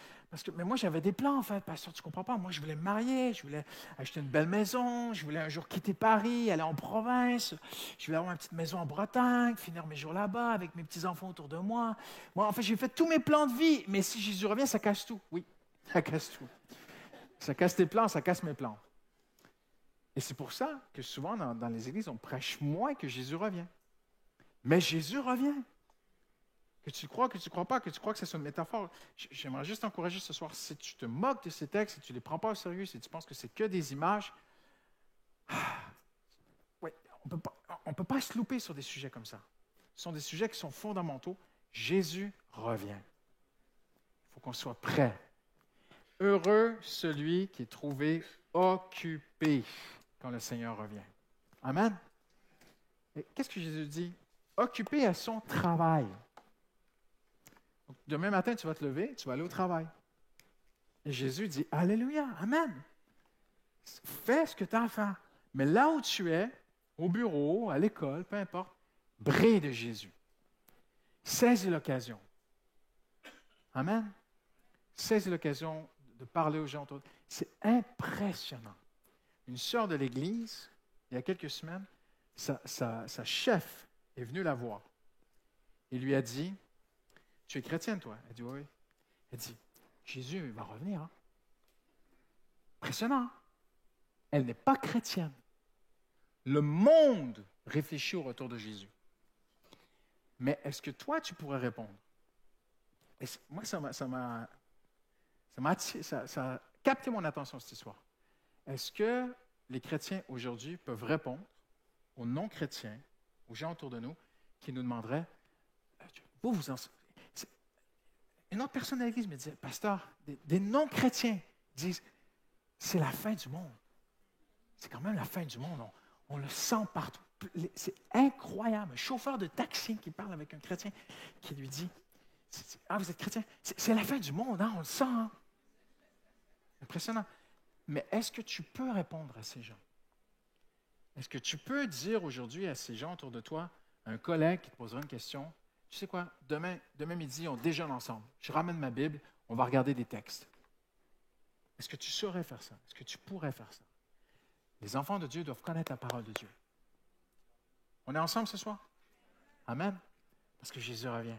Mais moi, j'avais des plans, en fait, pasteur, tu ne comprends pas. Moi, je voulais me marier, je voulais acheter une belle maison, je voulais un jour quitter Paris, aller en province, je voulais avoir une petite maison en Bretagne, finir mes jours là-bas avec mes petits-enfants autour de moi. Moi, en fait, j'ai fait tous mes plans de vie, mais si Jésus revient, ça casse tout. Oui, ça casse tout. Ça casse tes plans, ça casse mes plans. Et c'est pour ça que souvent, dans les églises, on prêche moins que Jésus revient. Mais Jésus revient. Que tu crois, que tu ne crois pas, que tu crois que c'est une métaphore. J'aimerais juste t'encourager ce soir, si tu te moques de ces textes, si tu ne les prends pas au sérieux, si tu penses que c'est que des images, ouais, on ne peut pas se louper sur des sujets comme ça. Ce sont des sujets qui sont fondamentaux. Jésus revient. Il faut qu'on soit prêt. Heureux celui qui est trouvé occupé quand le Seigneur revient. Amen. Et qu'est-ce que Jésus dit? Occupé à son travail. Donc, demain matin, tu vas te lever, tu vas aller au travail. Et Jésus dit, Alléluia, Amen. Fais ce que tu as à faire. Mais là où tu es, au bureau, à l'école, peu importe, brille de Jésus. Saisis l'occasion. Amen. Saisis l'occasion de parler aux gens autour. C'est impressionnant. Une sœur de l'Église, il y a quelques semaines, sa chef est venue la voir. Il lui a dit, « Tu es chrétienne, toi? » Elle dit, « Oui. » Elle dit, « Jésus va revenir. Hein? » Impressionnant. Hein? Elle n'est pas chrétienne. Le monde réfléchit au retour de Jésus. Mais est-ce que toi, tu pourrais répondre? Et moi, ça a capté mon attention cette histoire. Est-ce que les chrétiens aujourd'hui peuvent répondre aux non-chrétiens, aux gens autour de nous, qui nous demanderaient, vous en... Une autre personne à l'église me disait, pasteur, des non-chrétiens disent, c'est la fin du monde. C'est quand même la fin du monde. On le sent partout. C'est incroyable. Un chauffeur de taxi qui parle avec un chrétien qui lui dit, ah, vous êtes chrétien? C'est la fin du monde, hein? On le sent. Hein? Impressionnant. Mais est-ce que tu peux répondre à ces gens? Est-ce que tu peux dire aujourd'hui à ces gens autour de toi, un collègue qui te posera une question, tu sais quoi, demain midi, on déjeune ensemble. Je ramène ma Bible, on va regarder des textes. Est-ce que tu saurais faire ça? Est-ce que tu pourrais faire ça? Les enfants de Dieu doivent connaître la parole de Dieu. On est ensemble ce soir? Amen. Parce que Jésus revient.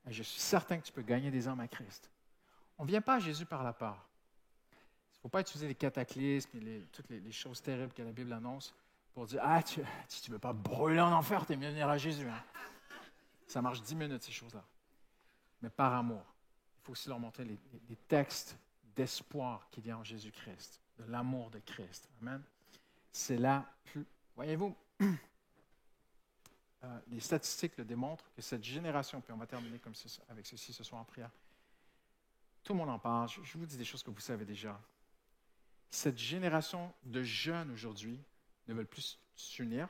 Et je suis certain que tu peux gagner des âmes à Christ. On ne vient pas à Jésus par la peur. faut pas utiliser les cataclysmes et toutes les choses terribles que la Bible annonce pour dire « Ah, si tu ne veux pas brûler en enfer, tu es mieux de venir à Jésus. Hein. » Ça marche 10 minutes, ces choses-là. Mais par amour, il faut aussi leur montrer les textes d'espoir qu'il y a en Jésus-Christ, de l'amour de Christ. Amen. C'est là plus... Voyez-vous, les statistiques le démontrent que cette génération, puis on va terminer avec ceci ce soir en prière, tout le monde en parle, je vous dis des choses que vous savez déjà. Cette génération de jeunes aujourd'hui ne veulent plus s'unir,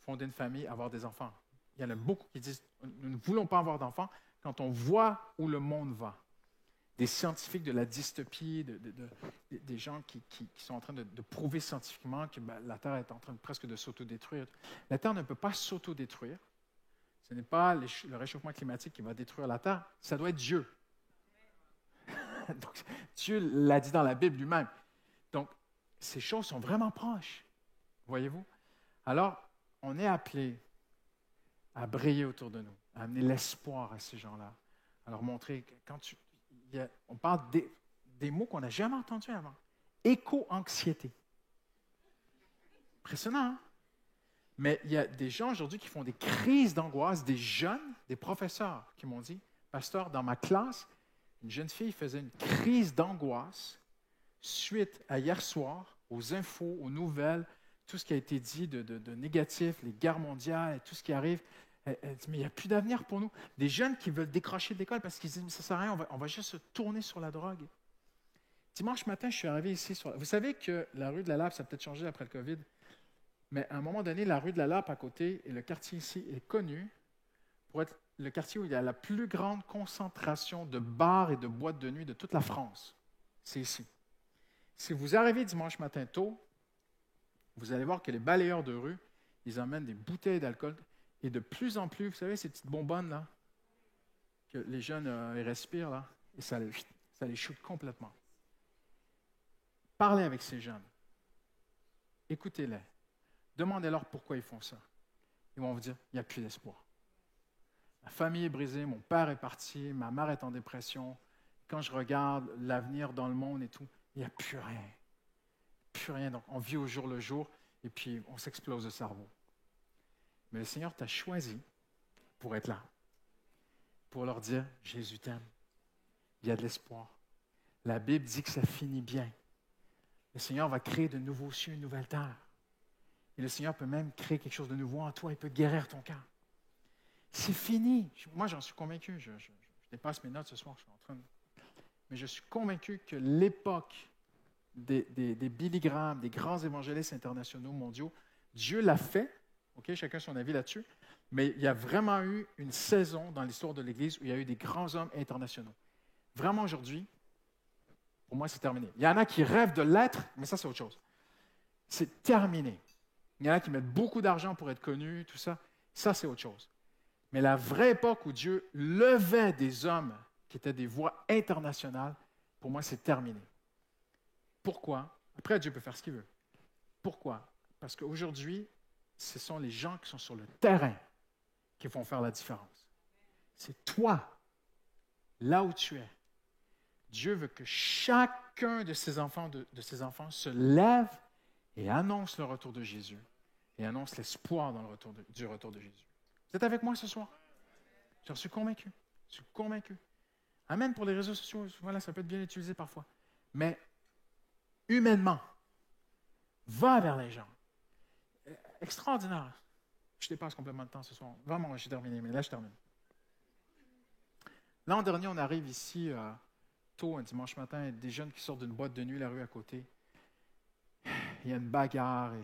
fonder une famille, avoir des enfants. Il y en a beaucoup qui disent « Nous ne voulons pas avoir d'enfants » quand on voit où le monde va. Des scientifiques de la dystopie, des gens qui sont en train de prouver scientifiquement que la Terre est en train presque de s'autodétruire. La Terre ne peut pas s'autodétruire. Ce n'est pas le réchauffement climatique qui va détruire la Terre, ça doit être Dieu. Donc, Dieu l'a dit dans la Bible lui-même. Donc, ces choses sont vraiment proches, voyez-vous? Alors, on est appelé à briller autour de nous, à amener l'espoir à ces gens-là, à leur montrer que on parle des mots qu'on n'a jamais entendus avant. Éco-anxiété. Impressionnant, hein? Mais il y a des gens aujourd'hui qui font des crises d'angoisse, des jeunes, des professeurs qui m'ont dit, « Pasteur, dans ma classe, une jeune fille faisait une crise d'angoisse suite à hier soir, aux infos, aux nouvelles, tout ce qui a été dit de négatif, les guerres mondiales et tout ce qui arrive. Elle dit, mais il n'y a plus d'avenir pour nous. » Des jeunes qui veulent décrocher de l'école parce qu'ils disent, mais ça ne sert à rien, on va juste se tourner sur la drogue. Dimanche matin, je suis arrivé ici. Vous savez que la rue de la Lappe, ça a peut-être changé après le COVID, mais à un moment donné, la rue de la Lappe à côté et le quartier ici est connu pour être le quartier où il y a la plus grande concentration de bars et de boîtes de nuit de toute la France. C'est ici. Si vous arrivez dimanche matin tôt, vous allez voir que les balayeurs de rue, ils emmènent des bouteilles d'alcool et de plus en plus, vous savez, ces petites bonbonnes là, que les jeunes ils respirent là, et ça les shoot complètement. Parlez avec ces jeunes. Écoutez-les. Demandez-leur pourquoi ils font ça. Ils vont vous dire, il n'y a plus d'espoir. Ma famille est brisée, mon père est parti, ma mère est en dépression. Quand je regarde l'avenir dans le monde et tout, il n'y a plus rien. Plus rien. Donc, on vit au jour le jour et puis on s'explose le cerveau. Mais le Seigneur t'a choisi pour être là, pour leur dire, Jésus t'aime. Il y a de l'espoir. La Bible dit que ça finit bien. Le Seigneur va créer de nouveaux cieux, une nouvelle terre. Et le Seigneur peut même créer quelque chose de nouveau en toi. Il peut guérir ton cœur. C'est fini. Moi, j'en suis convaincu. Je dépasse mes notes ce soir. Mais je suis convaincu que l'époque des Billy Graham, des grands évangélistes internationaux mondiaux, Dieu l'a fait. Okay, chacun son avis là-dessus. Mais il y a vraiment eu une saison dans l'histoire de l'Église où il y a eu des grands hommes internationaux. Vraiment, aujourd'hui, pour moi, c'est terminé. Il y en a qui rêvent de l'être, mais ça, c'est autre chose. C'est terminé. Il y en a qui mettent beaucoup d'argent pour être connus, tout ça. Ça, c'est autre chose. Mais la vraie époque où Dieu levait des hommes qui étaient des voix internationales, pour moi, c'est terminé. Pourquoi? Après, Dieu peut faire ce qu'il veut. Pourquoi? Parce qu'aujourd'hui, ce sont les gens qui sont sur le terrain qui vont faire la différence. C'est toi, là où tu es. Dieu veut que chacun de ses enfants, se lève et annonce le retour de Jésus et annonce l'espoir dans du retour de Jésus. Vous êtes avec moi ce soir? J'en suis convaincu. Je suis convaincu. Amen pour les réseaux sociaux. Voilà, ça peut être bien utilisé parfois. Mais humainement, va vers les gens. Extraordinaire. Je dépasse complètement le temps ce soir. Vraiment, j'ai terminé, mais là, je termine. L'an dernier, on arrive ici tôt, un dimanche matin, et des jeunes qui sortent d'une boîte de nuit, la rue à côté. Il y a une bagarre, et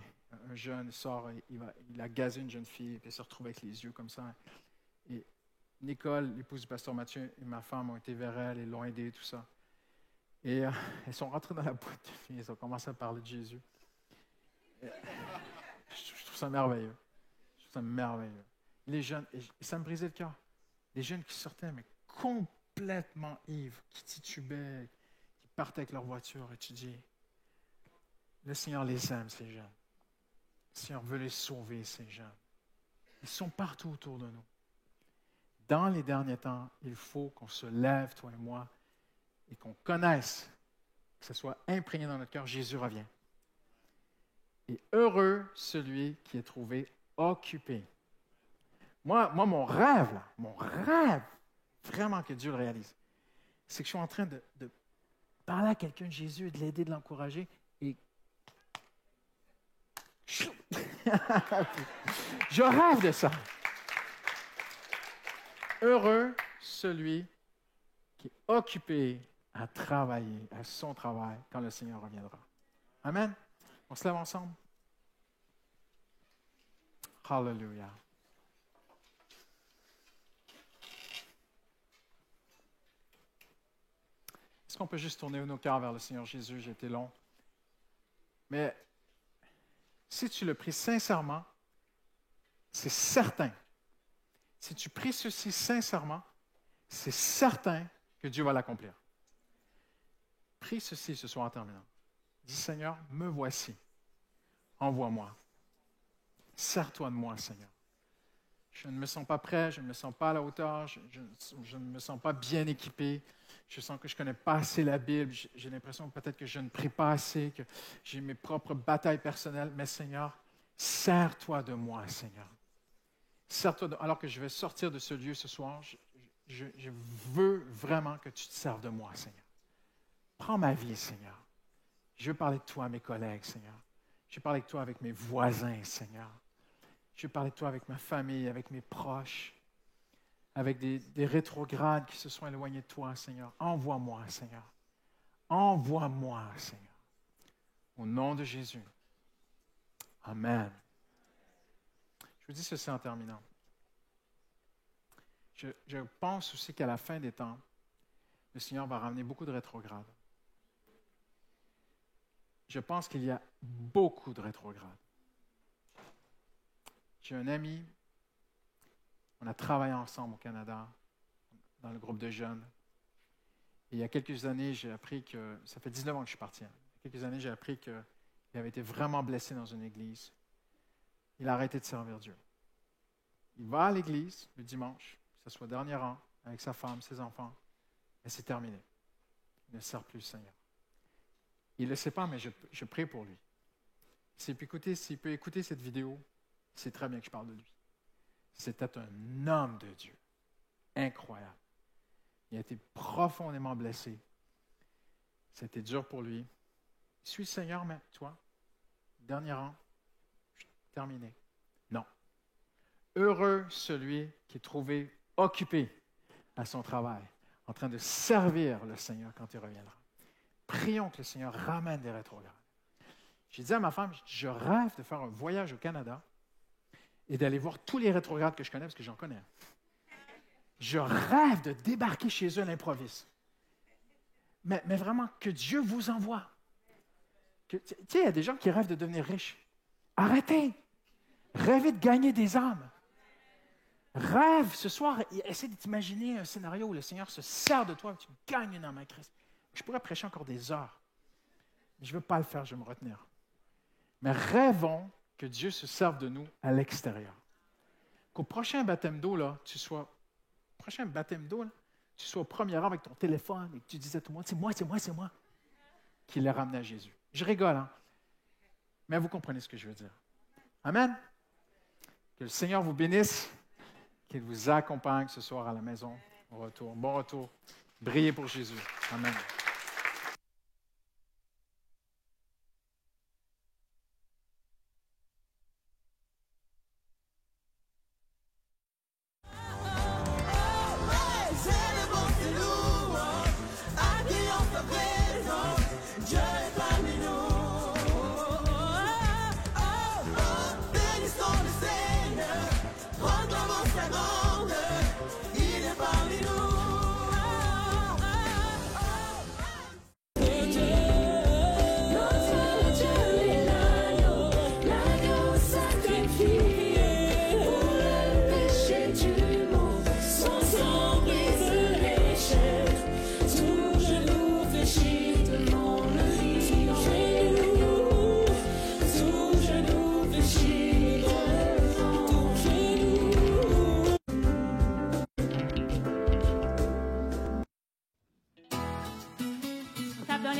un jeune sort, et il a gazé une jeune fille, et puis il se retrouve avec les yeux comme ça. Et Nicole, l'épouse du pasteur Mathieu, et ma femme ont été vers elle, et l'ont aidée, tout ça. Et elles sont rentrées dans la boîte de nuit, elles ont commencé à parler de Jésus. Je trouve ça merveilleux. Je trouve ça merveilleux. Les jeunes, et ça me brisait le cœur. Les jeunes qui sortaient, mais complètement ivres, qui titubaient, qui partaient avec leur voiture, et tu dis, le Seigneur les aime, ces jeunes. Le Seigneur veut les sauver, ces jeunes. Ils sont partout autour de nous. Dans les derniers temps, il faut qu'on se lève, toi et moi, et qu'on connaisse que ce soit imprégné dans notre cœur, Jésus revient. Et heureux celui qui est trouvé occupé. Moi, mon rêve, vraiment que Dieu le réalise, c'est que je suis en train de parler à quelqu'un de Jésus, de l'aider, de l'encourager, et je rêve de ça. Heureux celui qui est occupé à travailler, à son travail, quand le Seigneur reviendra. Amen. On se lève ensemble. Hallelujah. Est-ce qu'on peut juste tourner nos cœurs vers le Seigneur Jésus? J'ai été long. Mais si tu le pries sincèrement, c'est certain. Si tu pries ceci sincèrement, c'est certain que Dieu va l'accomplir. Prie ceci ce soir en terminant. Dis, Seigneur, me voici. Envoie-moi. Sers-toi de moi, Seigneur. Je ne me sens pas prêt, je ne me sens pas à la hauteur, je ne me sens pas bien équipé. Je sens que je ne connais pas assez la Bible. J'ai l'impression peut-être que je ne prie pas assez, que j'ai mes propres batailles personnelles. Mais Seigneur, sers-toi de moi, Seigneur. Sers-toi alors que je vais sortir de ce lieu ce soir, je veux vraiment que tu te serves de moi, Seigneur. Prends ma vie, Seigneur. Je veux parler de toi à mes collègues, Seigneur. Je veux parler de toi avec mes voisins, Seigneur. Je veux parler de toi avec ma famille, avec mes proches, avec des rétrogrades qui se sont éloignés de toi, Seigneur. Envoie-moi, Seigneur. Envoie-moi, Seigneur. Au nom de Jésus. Amen. Je vous dis ceci en terminant. Je pense aussi qu'à la fin des temps, le Seigneur va ramener beaucoup de rétrogrades. Je pense qu'il y a beaucoup de rétrogrades. J'ai un ami, on a travaillé ensemble au Canada, dans le groupe de jeunes. Et il y a quelques années, j'ai appris que, ça fait 19 ans que je suis parti, il y a quelques années, j'ai appris qu'il avait été vraiment blessé dans une église. Il a arrêté de servir Dieu. Il va à l'église le dimanche, que ce soit dernier rang, avec sa femme, ses enfants, mais c'est terminé. Il ne sert plus le Seigneur. Il ne le sait pas, mais je prie pour lui. S'il peut écouter cette vidéo, c'est très bien que je parle de lui. C'était un homme de Dieu. Incroyable. Il a été profondément blessé. C'était dur pour lui. Il suit le Seigneur, mais toi, dernier rang, terminé. Non. Heureux celui qui est trouvé occupé à son travail, en train de servir le Seigneur quand il reviendra. Prions que le Seigneur ramène des rétrogrades. J'ai dit à ma femme, je rêve de faire un voyage au Canada et d'aller voir tous les rétrogrades que je connais, parce que j'en connais. Je rêve de débarquer chez eux à l'improviste. Mais vraiment, que Dieu vous envoie. Tu sais, il y a des gens qui rêvent de devenir riches. Arrêtez! Rêvez de gagner des âmes. Rêve ce soir, essaie de t'imaginer un scénario où le Seigneur se sert de toi et tu gagnes une âme à Christ. Je pourrais prêcher encore des heures. Mais je ne veux pas le faire, je vais me retenir. Mais rêvons que Dieu se serve de nous à l'extérieur. Qu'au prochain baptême d'eau, tu sois au premier rang avec ton téléphone et que tu disais à tout le monde, c'est moi, qui l'a ramené à Jésus. Je rigole, hein? Mais vous comprenez ce que je veux dire. Amen. Que le Seigneur vous bénisse, qu'il vous accompagne ce soir à la maison, au retour. Bon retour. Brillez pour Jésus. Amen.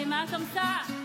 les mains comme ça.